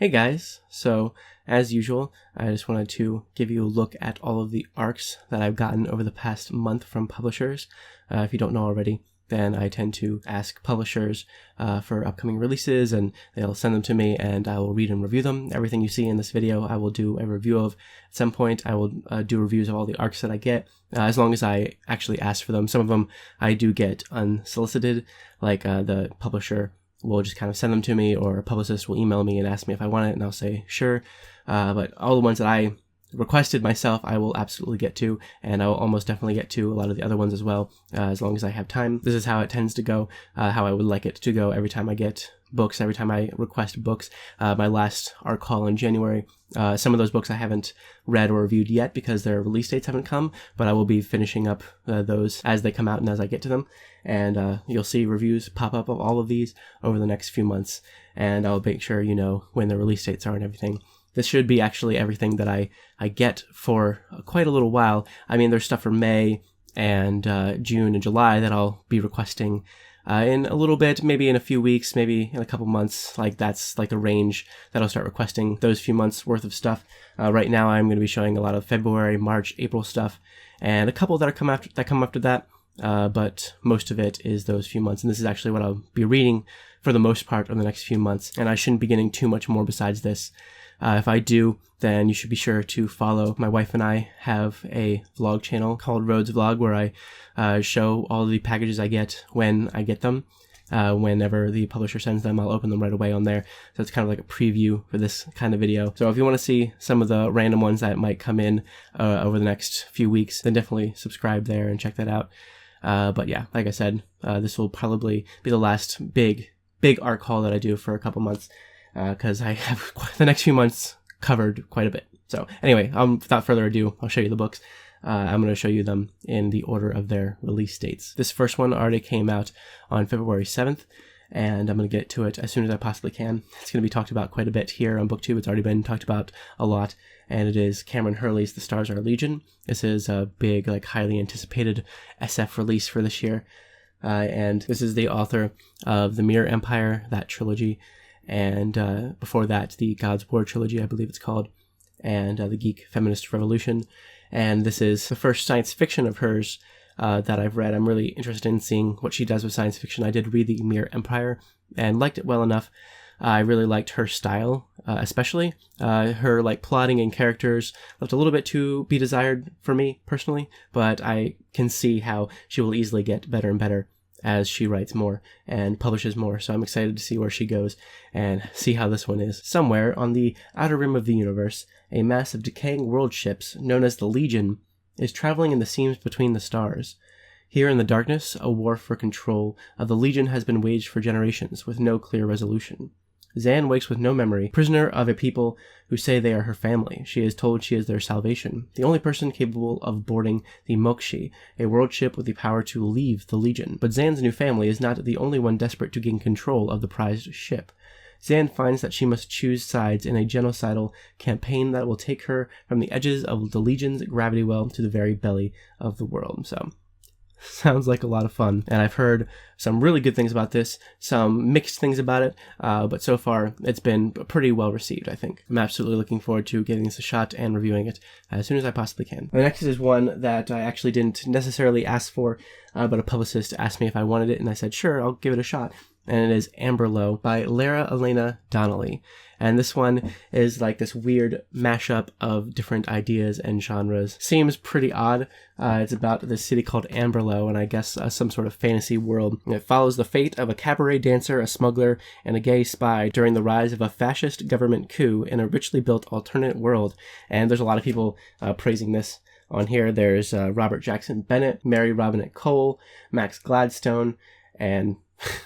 Hey guys, so as usual, I just wanted to give you a look at all of the arcs that I've gotten over the past month from publishers. If you don't know already, then I tend to ask publishers for upcoming releases, and they'll send them to me and I will read and review them. Everything you see in this video I will do a review of. At some point I will do reviews of all the arcs that I get, as long as I actually ask for them. Some of them I do get unsolicited, like the publisher will just kind of send them to me, or a publicist will email me and ask me if I want it, and I'll say sure. But all the ones that I requested myself, I will absolutely get to, and I will almost definitely get to a lot of the other ones as well, as long as I have time. This is how it tends to go, how I would like it to go every time I get books, every time I request books. My last arc haul in January, some of those books I haven't read or reviewed yet because their release dates haven't come, but I will be finishing up those as they come out and as I get to them. And you'll see reviews pop up of all of these over the next few months, and I'll make sure you know when the release dates are and everything. This should be actually everything that I get for quite a little while. I mean, there's stuff for May and June and July that I'll be requesting in a little bit, maybe in a few weeks, maybe in a couple months. Like, that's like the range that I'll start requesting those few months worth of stuff. Right now I'm going to be showing a lot of February, March, April stuff, and a couple that come after that. But most of it is those few months, and this is actually what I'll be reading for the most part of the next few months, and I shouldn't be getting too much more besides this. If I do, then you should be sure to follow. My wife and I have a vlog channel called Rhodes Vlog, where I show all the packages I get when I get them. Whenever the publisher sends them, I'll open them right away on there. So it's kind of like a preview for this kind of video. So if you want to see some of the random ones that might come in over the next few weeks, then definitely subscribe there and check that out. But yeah, like I said, this will probably be the last big arc haul that I do for a couple months, because I have the next few months covered quite a bit. So anyway, without further ado, I'll show you the books. I'm going to show you them in the order of their release dates. This first one already came out on February 7th, and I'm going to get to it as soon as I possibly can. It's going to be talked about quite a bit here on BookTube. It's already been talked about a lot, and it is Cameron Hurley's The Stars Are Legion. This is a big, highly anticipated SF release for this year, and this is the author of The Mirror Empire, that trilogy, and before that, the God's War trilogy, I believe it's called, and the Geek Feminist Revolution. And this is the first science fiction of hers that I've read. I'm really interested in seeing what she does with science fiction. I did read The Mirror Empire and liked it well enough. I really liked her style, especially. Her plotting and characters left a little bit to be desired for me personally, but I can see how she will easily get better and better as she writes more and publishes more. So I'm excited to see where she goes and see how this one is. Somewhere on the outer rim of the universe, a mass of decaying world ships known as the Legion is traveling in the seams between the stars. Here in the darkness, a war for control of the Legion has been waged for generations with no clear resolution. Zan wakes with no memory, prisoner of a people who say they are her family. She is told she is their salvation, the only person capable of boarding the Mokshi, a world ship with the power to leave the Legion. But Zan's new family is not the only one desperate to gain control of the prized ship. Zan finds that she must choose sides in a genocidal campaign that will take her from the edges of the Legion's gravity well to the very belly of the world. So, sounds like a lot of fun, and I've heard some really good things about this, some mixed things about it, but so far it's been pretty well received, I think. I'm absolutely looking forward to giving this a shot and reviewing it as soon as I possibly can. The next is one that I actually didn't necessarily ask for, but a publicist asked me if I wanted it, and I said, sure, I'll give it a shot. And it is Amberlow by Lara Elena Donnelly. And this one is this weird mashup of different ideas and genres. Seems pretty odd. It's about this city called Amberlow, and I guess some sort of fantasy world. And it follows the fate of a cabaret dancer, a smuggler, and a gay spy during the rise of a fascist government coup in a richly built alternate world. And there's a lot of people praising this on here. There's Robert Jackson Bennett, Mary Robinette Cole, Max Gladstone, and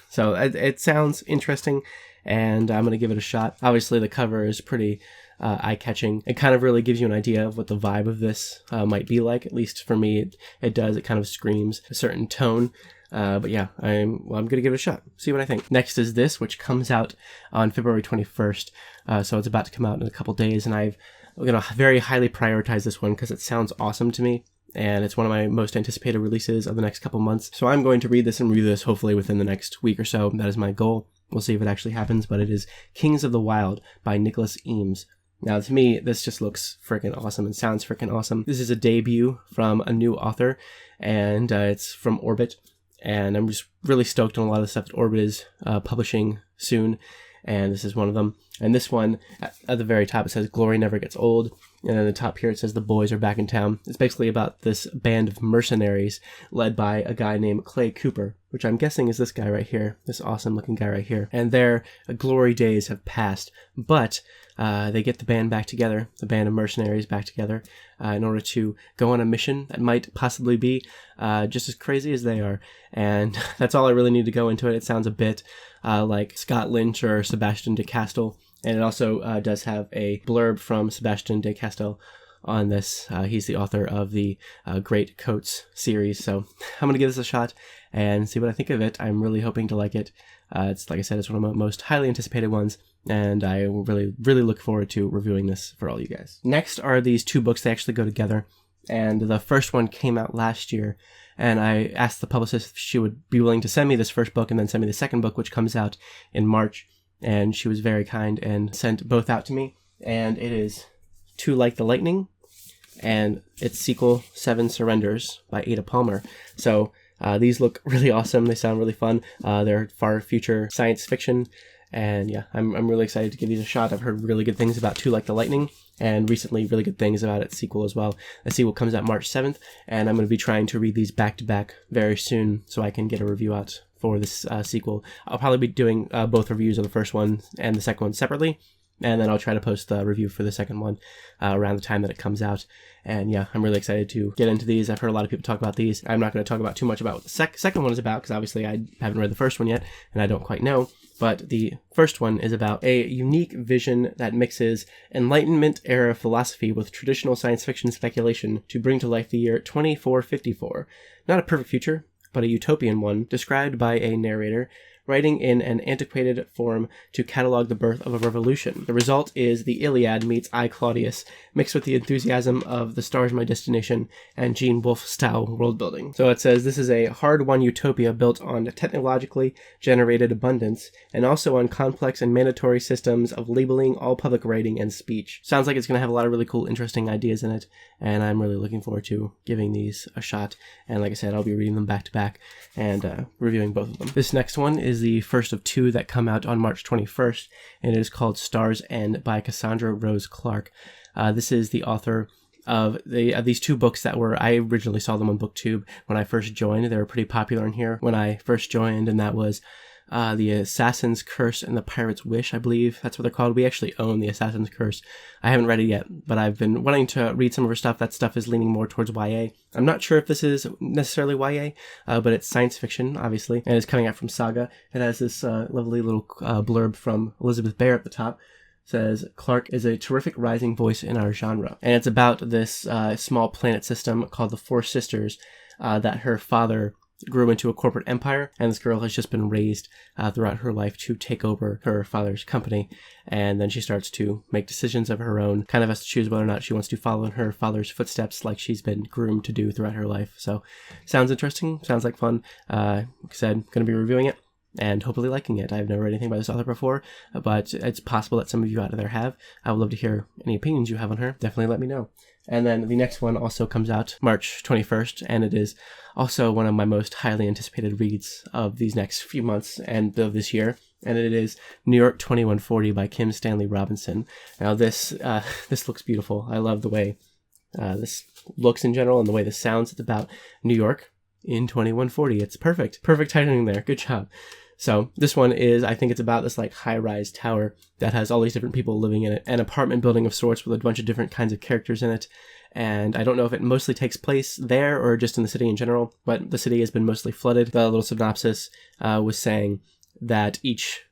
so it sounds interesting, and I'm going to give it a shot. Obviously, the cover is pretty eye-catching. It kind of really gives you an idea of what the vibe of this might be like. At least for me, it does. It kind of screams a certain tone. But yeah, I'm going to give it a shot. See what I think. Next is this, which comes out on February 21st. So it's about to come out in a couple days, and I'm going to very highly prioritize this one because it sounds awesome to me. And it's one of my most anticipated releases of the next couple months. So I'm going to read this and review this hopefully within the next week or so. That is my goal. We'll see if it actually happens, but it is Kings of the Wild by Nicholas Eames. Now, to me, this just looks freaking awesome and sounds freaking awesome. This is a debut from a new author, and it's from Orbit, and I'm just really stoked on a lot of the stuff that Orbit is publishing soon, and this is one of them. And this one, at the very top, it says, "Glory never gets old." And then the top here, it says, "The boys are back in town." It's basically about this band of mercenaries led by a guy named Clay Cooper, which I'm guessing is this guy right here, this awesome looking guy right here. And their glory days have passed, but they get the band back together, the band of mercenaries back together, in order to go on a mission that might possibly be just as crazy as they are. And that's all I really need to go into it. It sounds a bit like Scott Lynch or Sebastian de Castel. And it also does have a blurb from Sebastian de Castel on this. He's the author of the Great Coats series. So I'm going to give this a shot and see what I think of it. I'm really hoping to like it. It's, like I said, it's one of my most highly anticipated ones, and I really, really look forward to reviewing this for all you guys. Next are these two books. They actually go together, and the first one came out last year, and I asked the publicist if she would be willing to send me this first book and then send me the second book, which comes out in March. And she was very kind and sent both out to me. And it is Too Like the Lightning and its sequel, Seven Surrenders by Ada Palmer. So these look really awesome. They sound really fun. They're far future science fiction. And yeah, I'm really excited to give these a shot. I've heard really good things about Too Like the Lightning, and recently really good things about its sequel as well. The sequel comes out March 7th, and I'm going to be trying to read these back to back very soon so I can get a review out for this sequel. I'll probably be doing both reviews of the first one and the second one separately, and then I'll try to post the review for the second one around the time that it comes out. And yeah, I'm really excited to get into these. I've heard a lot of people talk about these. I'm not going to talk about too much about what the second one is about, because obviously I haven't read the first one yet, and I don't quite know. But the first one is about a unique vision that mixes Enlightenment-era philosophy with traditional science fiction speculation to bring to life the year 2454. Not a perfect future, but a utopian one, described by a narrator writing in an antiquated form to catalog the birth of a revolution. The result is the Iliad meets I, Claudius, mixed with the enthusiasm of The Stars My Destination and Gene Wolfe-style world-building. So it says, this is a hard-won utopia built on technologically generated abundance, and also on complex and mandatory systems of labeling, all public writing, and speech. Sounds like it's going to have a lot of really cool, interesting ideas in it, and I'm really looking forward to giving these a shot. And like I said, I'll be reading them back to back and reviewing both of them. This next one is the first of two that come out on March 21st, and it is called Star's End by Cassandra Rose Clark. This is the author of these two books that I originally saw them on BookTube when I first joined. They were pretty popular in here when I first joined, and that was The Assassin's Curse and the Pirate's Wish, I believe that's what they're called. We actually own The Assassin's Curse. I haven't read it yet, but I've been wanting to read some of her stuff. That stuff is leaning more towards YA. I'm not sure if this is necessarily YA, but it's science fiction, obviously, and it's coming out from Saga. It has this lovely little blurb from Elizabeth Bear at the top. It says, Clark is a terrific rising voice in our genre. And it's about this small planet system called the Four Sisters that her father grew into a corporate empire, and this girl has just been raised throughout her life to take over her father's company, and then she starts to make decisions of her own, kind of has to choose whether or not she wants to follow in her father's footsteps like she's been groomed to do throughout her life. So sounds interesting, sounds like fun. Like I said, going to be reviewing it and hopefully liking it. I've never read anything by this author before, but it's possible that some of you out there have. I would love to hear any opinions you have on her. Definitely let me know. And then the next one also comes out March 21st, and it is also one of my most highly anticipated reads of these next few months and of this year, and it is New York 2140 by Kim Stanley Robinson. Now this looks beautiful. I love the way this looks in general and the way this sounds. It's about New York in 2140. It's perfect. Perfect titling there. Good job. So this one is, I think it's about this like high-rise tower that has all these different people living in it, an apartment building of sorts with a bunch of different kinds of characters in it. And I don't know if it mostly takes place there or just in the city in general, but the city has been mostly flooded. The little synopsis was saying that each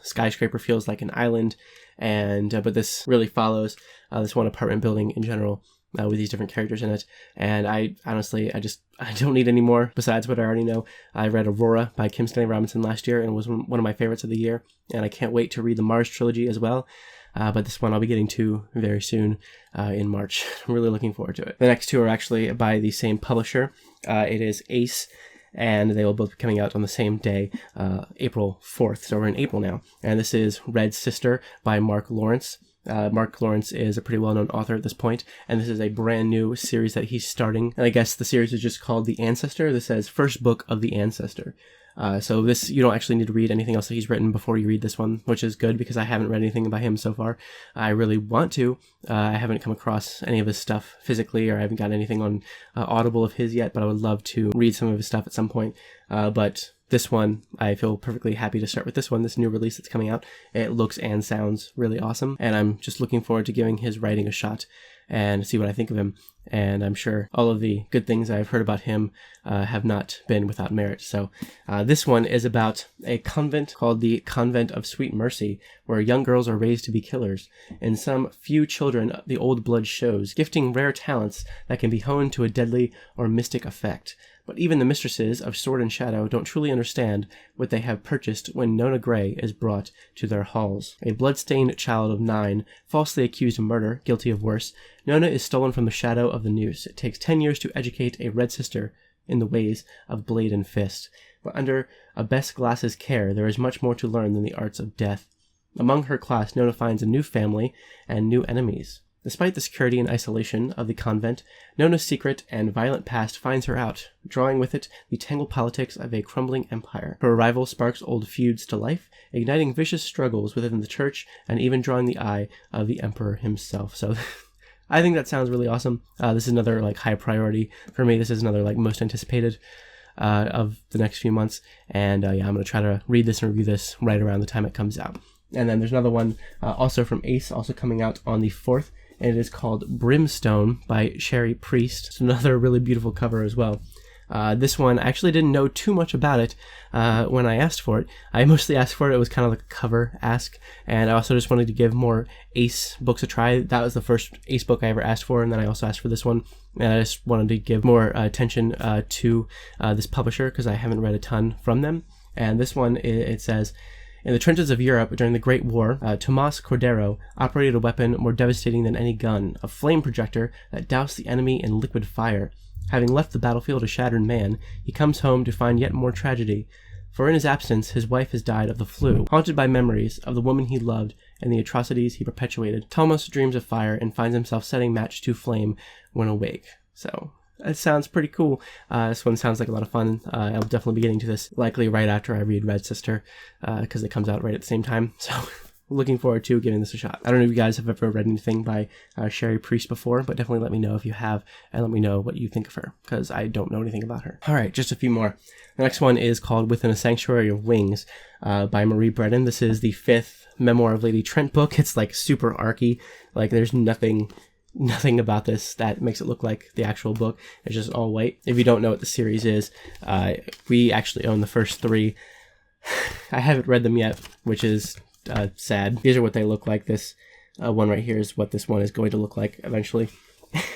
skyscraper feels like an island, and but this really follows this one apartment building in general. With these different characters in it, and I honestly I don't need any more besides what I already know. I read Aurora by Kim Stanley Robinson last year, and it was one of my favorites of the year, and I can't wait to read the Mars trilogy as well. But this one I'll be getting to very soon in March. I'm really looking forward to it. The next two are actually by the same publisher. It is Ace and they will both be coming out on the same day, April 4th. So we're in April now. And this is Red's Sister by Marc Lowrance. Marc Lowrance is a pretty well-known author at this point, and this is a brand new series that he's starting. And I guess the series is just called The Ancestor. This says First Book of the Ancestor. So this, you don't actually need to read anything else that he's written before you read this one, which is good because I haven't read anything by him so far. I really want to. I haven't come across any of his stuff physically, or I haven't got anything on Audible of his yet, but I would love to read some of his stuff at some point. But this one, I feel perfectly happy to start with this one, this new release that's coming out. It looks and sounds really awesome, and I'm just looking forward to giving his writing a shot and see what I think of him. And I'm sure all of the good things I've heard about him have not been without merit. So this one is about a convent called the Convent of Sweet Mercy, where young girls are raised to be killers. In some few children, the old blood shows, gifting rare talents that can be honed to a deadly or mystic effect. But even the mistresses of Sword and Shadow don't truly understand what they have purchased when Nona Gray is brought to their halls. A blood-stained child of 9, falsely accused of murder, guilty of worse, Nona is stolen from the shadow of the noose. It takes 10 years to educate a Red Sister in the ways of blade and fist. But under a Bess Glass's care, there is much more to learn than the arts of death. Among her class, Nona finds a new family and new enemies. Despite the security and isolation of the convent, Nona's secret and violent past finds her out, drawing with it the tangled politics of a crumbling empire. Her arrival sparks old feuds to life, igniting vicious struggles within the church and even drawing the eye of the emperor himself. So I think that sounds really awesome. This is another high priority for me. This is another most anticipated of the next few months. And I'm going to try to read this and review this right around the time it comes out. And then there's another one also from Ace, also coming out on the 4th. And it is called Brimstone by Sherry Priest. It's another really beautiful cover as well. This one, I actually didn't know too much about it when I asked for it. I mostly asked for it. It was kind of like a cover ask. And I also just wanted to give more Ace books a try. That was the first Ace book I ever asked for. And then I also asked for this one. And I just wanted to give more attention to this publisher because I haven't read a ton from them. And this one, it says, in the trenches of Europe during the Great War, Tomas Cordero operated a weapon more devastating than any gun, a flame projector that doused the enemy in liquid fire. Having left the battlefield a shattered man, he comes home to find yet more tragedy. For in his absence, his wife has died of the flu. Haunted by memories of the woman he loved and the atrocities he perpetuated, Tomas dreams of fire and finds himself setting match to flame when awake. So it sounds pretty cool. This one sounds like a lot of fun. I'll definitely be getting to this likely right after I read Red Sister because it comes out right at the same time. So looking forward to giving this a shot. I don't know if you guys have ever read anything by Sherry Priest before, but definitely let me know if you have, and let me know what you think of her because I don't know anything about her. All right, just a few more. The next one is called Within a Sanctuary of Wings by Marie Bredin. This is the 5th Memoir of Lady Trent book. It's super archy. There's nothing about this that makes it look like the actual book. It's just all white. If you don't know what the series is, we actually own the first 3. I haven't read them yet, which is sad. These are what they look like. This one right here is what this one is going to look like eventually.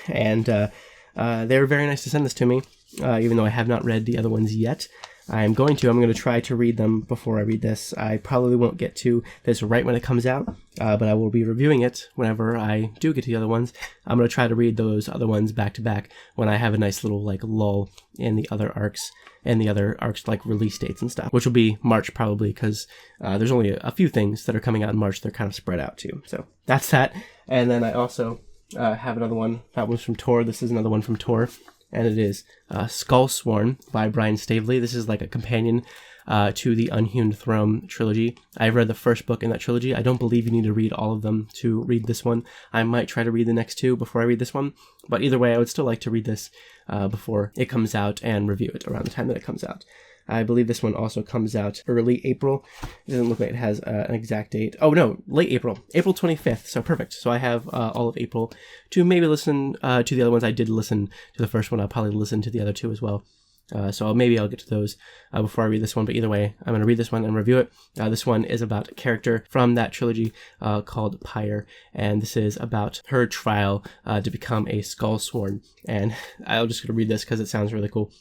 And they were very nice to send this to me, even though I have not read the other ones yet. I'm going to try to read them before I read this. I probably won't get to this right when it comes out, but I will be reviewing it whenever I do get to the other ones. I'm going to try to read those other ones back to back when I have a nice little lull in the other arcs, and the other arcs release dates and stuff, which will be March probably because there's only a few things that are coming out in March. They're kind of spread out too. So that's that. And then I also have another one. That one's from Tor. This is another one from Tor. And it is Skullsworn by Brian Staveley. This is a companion to the Unhewn Throne trilogy. I've read the first book in that trilogy. I don't believe you need to read all of them to read this one. I might try to read the next 2 before I read this one. But either way, I would still like to read this before it comes out and review it around the time that it comes out. I believe this one also comes out early April. It doesn't look like it has an exact date. Oh, no, late April. April 25th, so perfect. So I have all of April to maybe listen to the other ones. I did listen to the first one. I'll probably listen to the other 2 as well. So maybe I'll get to those before I read this one. But either way, I'm going to read this one and review it. This one is about a character from that trilogy called Pyre. And this is about her trial to become a Skullsworn. And I'm just going to read this because it sounds really cool.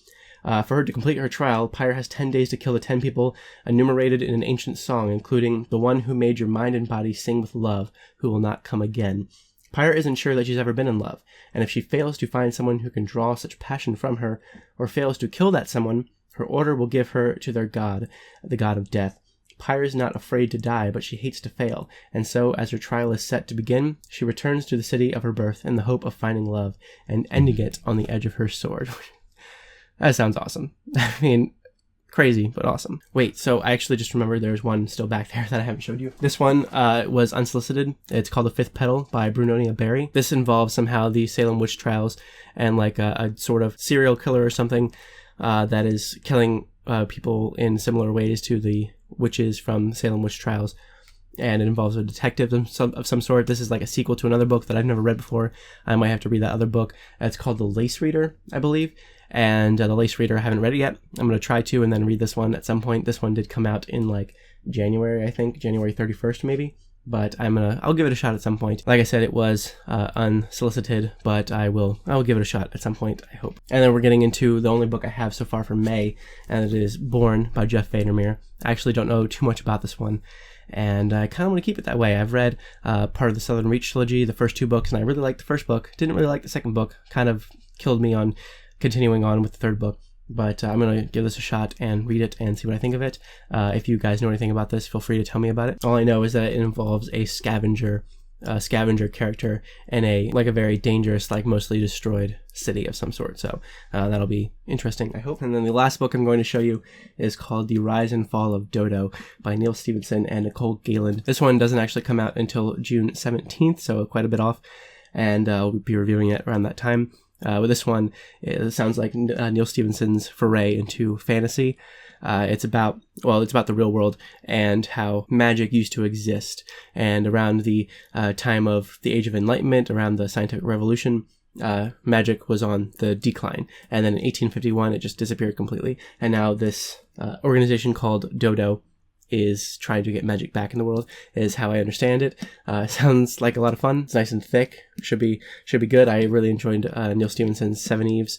For her to complete her trial, Pyre has 10 days to kill the 10 people enumerated in an ancient song, including the one who made your mind and body sing with love, who will not come again. Pyre isn't sure that she's ever been in love, and if she fails to find someone who can draw such passion from her, or fails to kill that someone, Her order will give her to their god, the god of death. Pyre is not afraid to die, but she hates to fail, and so, as her trial is set to begin, she returns to the city of her birth in the hope of finding love, and ending it on the edge of her sword. That sounds awesome. I mean, crazy, but awesome. Wait, so I actually just remembered there's one still back there that I haven't showed you. This one was unsolicited. It's called The Fifth Petal by Brunonia Barry. This involves somehow the Salem witch trials and like a sort of serial killer or something that is killing people in similar ways to the witches from Salem witch trials, and it involves a detective of some sort. This is like a sequel to another book that I've never read before. I might have to read that other book. It's called The Lace Reader, I believe, and The Lace Reader I haven't read it yet. I'm going to try to and then read this one at some point. This one did come out in like January, I think, January 31st maybe, but I'll give it a shot at some point. Like I said, it was unsolicited, but I will give it a shot at some point, I hope. And then we're getting into the only book I have so far for May, and it is Born by Jeff Vandermeer. I actually don't know too much about this one, and I kind of want to keep it that way. I've read part of the Southern Reach trilogy, the first 2 books, and I really liked the first book. Didn't really like the second book. Kind of killed me on continuing on with the third book. But I'm going to give this a shot and read it and see what I think of it. If you guys know anything about this, feel free to tell me about it. All I know is that it involves a scavenger character in a very dangerous, like mostly destroyed city of some sort. So that'll be interesting, I hope. And then the last book I'm going to show you is called The Rise and Fall of Dodo by Neil Stephenson and Nicole Gayland. This one doesn't actually come out until June 17th, so quite a bit off, and I'll be reviewing it around that time. With this one, it sounds like Neil Stephenson's foray into fantasy. It's about the real world and how magic used to exist. And around the time of the Age of Enlightenment, around the Scientific Revolution, magic was on the decline. And then in 1851, it just disappeared completely. And now this organization called Dodo is trying to get magic back in the world, is how I understand it. Sounds like a lot of fun. It's nice and thick. Should be good. I really enjoyed Neil Stephenson's Seven Eves,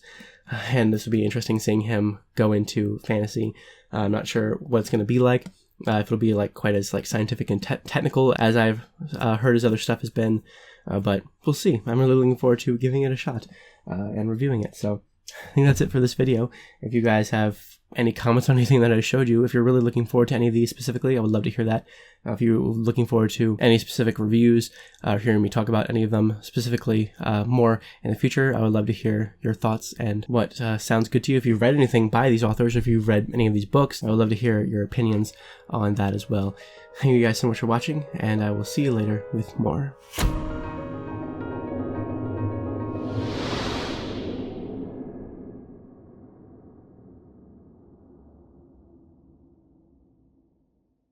and this will be interesting seeing him go into fantasy. I'm not sure what it's going to be like. If it'll be like quite as like scientific and technical as I've heard his other stuff has been, but we'll see. I'm really looking forward to giving it a shot and reviewing it. So I think that's it for this video. If you guys have any comments on anything that I showed you, if you're really looking forward to any of these specifically, I would love to hear that. If you're looking forward to any specific reviews, or hearing me talk about any of them specifically more in the future, I would love to hear your thoughts and what sounds good to you. If you've read anything by these authors, or if you've read any of these books, I would love to hear your opinions on that as well. Thank you guys so much for watching, and I will see you later with more.